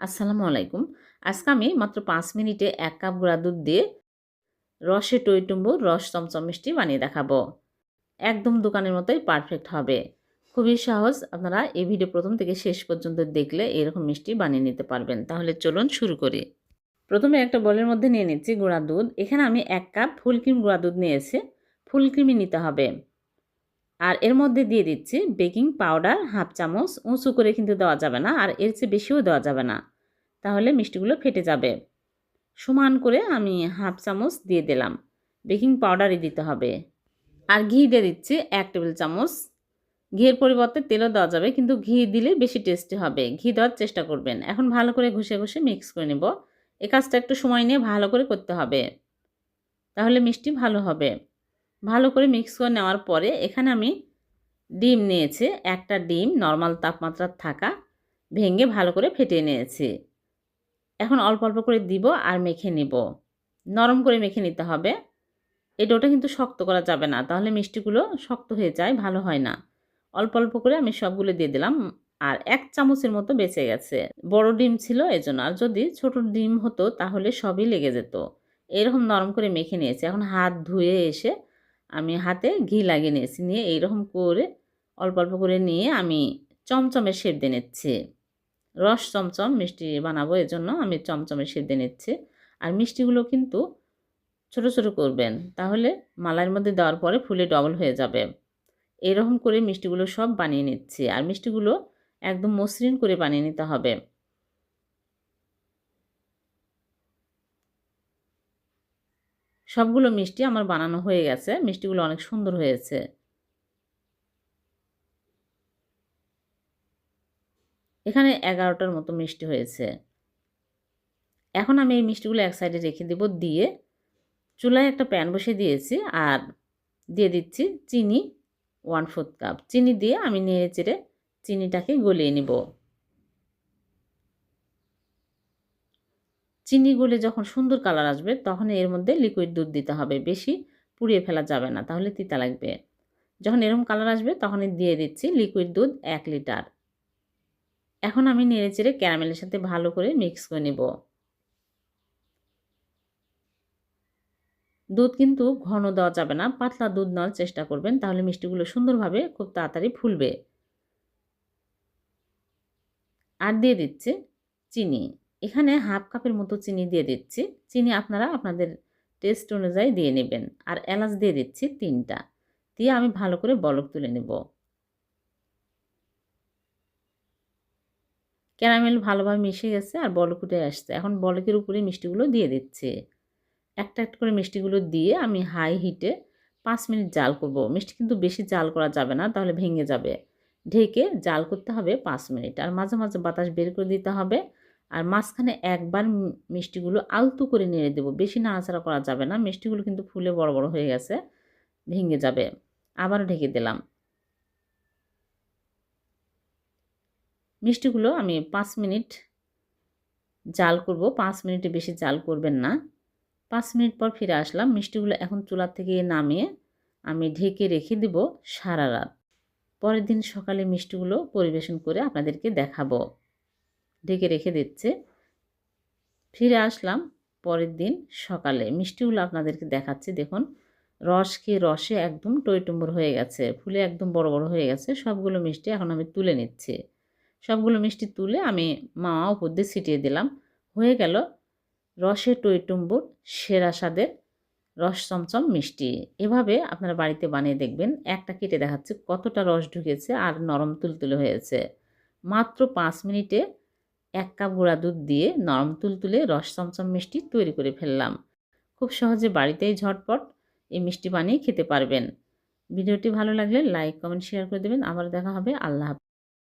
আসসালামু আলাইকুম। আজকে আমি মাত্র ৫ মিনিটে ১ কাপ গুঁড়া দুধ দিয়ে রসে টইটুম্বুর রস চমচম মিষ্টি বানিয়ে দেখাবো। একদম দোকানের মতোই পারফেক্ট হবে। খুবই সহজ। আপনারা এই ভিডিও প্রথম থেকে শেষ পর্যন্ত দেখলে এরকম মিষ্টি বানিয়ে নিতে পারবেন। তাহলে চলুন শুরু করি। প্রথমে একটা বোলের মধ্যে নিয়ে নিচ্ছি গুঁড়া দুধ। এখানে আমি ১ কাপ ফুল ক্রিম গুঁড়া দুধ নিয়েছি। ফুল ক্রিমই নিতে হবে। আর এর মধ্যে দিয়ে দিচ্ছি বেকিং পাউডার 1/2 চামচ। উঁচু করে কিন্তু দেওয়া যাবে না, আর এর চেয়ে বেশিও দেওয়া যাবে না। তাহলে মিষ্টিগুলো ফেটে যাবে। সমান করে আমি 1/2 চামচ দিয়ে দিলাম। বেকিং পাউডারই দিতে হবে। আর ঘি দিয়ে দিচ্ছি 1 টেবিল চামচ। ঘিয়ের পরিবর্তে তেলও দেওয়া যাবে, কিন্তু ঘি দিলে বেশি টেস্টি হবে। ঘি দেওয়ার চেষ্টা করবেন। এখন ভালো করে ঘষে ঘষে মিক্স করে নেব। এই কাজটা একটু সময় নিয়ে ভালো করে করতে হবে, তাহলে মিষ্টি ভালো হবে। ভালো করে মিক্স করে নেওয়ার পরে এখানে আমি ডিম নিয়েছি। একটা ডিম নরমাল তাপমাত্রার থাকা ভেঙে ভালো করে ফেটিয়ে নিয়েছি। এখন অল্প অল্প করে দিব আর মেখে নিব। নরম করে মেখে নিতে হবে। এই ডোটা কিন্তু শক্ত করা যাবে না, তাহলে মিষ্টিগুলো শক্ত হয়ে যায়, ভালো হয় না। অল্প অল্প করে আমি সবগুলো দিয়ে দিলাম। আর 1 চামচের মতো বেঁচে গেছে। বড় ডিম ছিল এজন্য। আর যদি ছোট ডিম হতো তাহলে সবই লেগে যেত। এরকম নরম করে মেখে নিয়েছি। এখন হাত ধুয়ে এসে আমি হাতে ঘি লাগিয়ে নিয়েছি। নিয়ে এইরকম করে অল্প অল্প করে নিয়ে আমি চমচমের শেপ দিয়ে নিচ্ছি। রস চমচম মিষ্টি বানাবো, এজন্য আমি চমচমের শেপ দিয়ে নিচ্ছি। আর মিষ্টিগুলো কিন্তু ছোট ছোট করবেন, তাহলে মালাইয়ের মধ্যে দেওয়ার পরে ফুলে ডবল হয়ে যাবে। এরকম করে মিষ্টিগুলো সব বানিয়ে নিচ্ছি। আর মিষ্টিগুলো একদম মসৃণ করে বানিয়ে নিতে হবে। সবগুলো মিষ্টি আমার বানানো হয়ে গেছে। মিষ্টিগুলো অনেক সুন্দর হয়েছে। এখানে 11টার মতো মিষ্টি হয়েছে। এখন আমি এই মিষ্টিগুলো এক সাইডে রেখে দেব। দিয়ে চুলায় একটা প্যান বসিয়ে দিয়েছি। আর দিয়ে দিচ্ছি চিনি 1/4 কাপ। চিনি দিয়ে আমি নেড়ে চেড়ে চিনিটাকে গলিয়ে নিব। চিনি গলে যখন সুন্দর কালার আসবে তখন এর মধ্যে লিকুইড দুধ দিতে হবে। বেশি পুড়িয়ে ফেলা যাবে না, তাহলে তিতা লাগবে। যখন এরকম কালার আসবে তখনই দিয়ে দিচ্ছি লিকুইড দুধ 1 লিটার। এখন আমি নেড়ে চেড়ে ক্যারামেলের সাথে ভালো করে মিক্স করে নেব। দুধ কিন্তু ঘন দেওয়া যাবে না, পাতলা দুধ নেওয়ার চেষ্টা করবেন, তাহলে মিষ্টিগুলো সুন্দরভাবে খুব তাড়াতাড়ি ফুলবে। আর দিয়ে দিচ্ছি চিনি। এখানে 1/2 কাপের মতো চিনি দিয়ে দিচ্ছি। চিনি আপনারা আপনাদের টেস্ট অনুযায়ী দিয়ে নেবেন। আর এলাচ দিয়ে দিচ্ছি 3টা। দিয়ে আমি ভালো করে বলক তুলে নেব। ক্যারামেল ভালোভাবে মিশে গেছে আর বলক উঠে আসছে। এখন বলকের উপরে মিষ্টিগুলো দিয়ে দিচ্ছি। একটা একটা করে মিষ্টিগুলো দিয়ে আমি হাই হিটে 5 মিনিট জাল করব। মিষ্টি কিন্তু বেশি জাল করা যাবে না, তাহলে ভেঙে যাবে। ঢেকে জাল করতে হবে 5 মিনিট। আর মাঝে মাঝে বাতাস বের করে দিতে হবে। আর মাঝখানে একবার মিষ্টিগুলো আলতো করে নেড়ে দেব। বেশি নাড়াচাড়া করা যাবে না, মিষ্টিগুলো কিন্তু ফুলে বড় বড় হয়ে গেছে, ভেঙে যাবে। আবারও ঢেকে দিলাম। মিষ্টিগুলো আমি 5 মিনিট জাল করব। 5 মিনিটে বেশি জাল করবেন না। 5 মিনিট পর ফিরে আসলাম। মিষ্টিগুলো এখন চুলা থেকে নামিয়ে আমি ঢেকে রেখে দিব সারা রাত। পরের দিন সকালে মিষ্টিগুলো পরিবেশন করে আপনাদেরকে দেখাবো। ঢেকে রেখে দিচ্ছে। ফিরে আসলাম পরের দিন সকালে। মিষ্টিগুলো আপনাদেরকে দেখাচ্ছি। দেখুন, রস খেয়ে রসে একদম টইটুম্বুর হয়ে গেছে। ফুলে একদম বড় বড় হয়ে গেছে। সবগুলো মিষ্টি এখন আমি তুলে নিচ্ছি। সবগুলো মিষ্টি তুলে আমি মাওয়া উপর দিয়ে ছিটিয়ে দিলাম। হয়ে গেল রসে টইটুম্বুর সেরা স্বাদের রস চমচম মিষ্টি। এভাবে আপনারা বাড়িতে বানিয়ে দেখবেন। একটা কেটে দেখাচ্ছি কতটা রস ঢুকেছে আর নরম তুলতুলে হয়েছে। মাত্র 5 মিনিটে 1 কাপ গুঁড়া দুধ দিয়ে নরম তুলতুলে রস চমচম মিষ্টি তৈরি করে ফেললাম। খুব সহজে বাড়িতেই ঝটপট এই মিষ্টি বানিয়ে খেতে পারবেন। ভিডিওটি ভালো লাগলে লাইক, কমেন্ট, শেয়ার করে দেবেন। আবার দেখা হবে। আল্লাহ হাফেজ।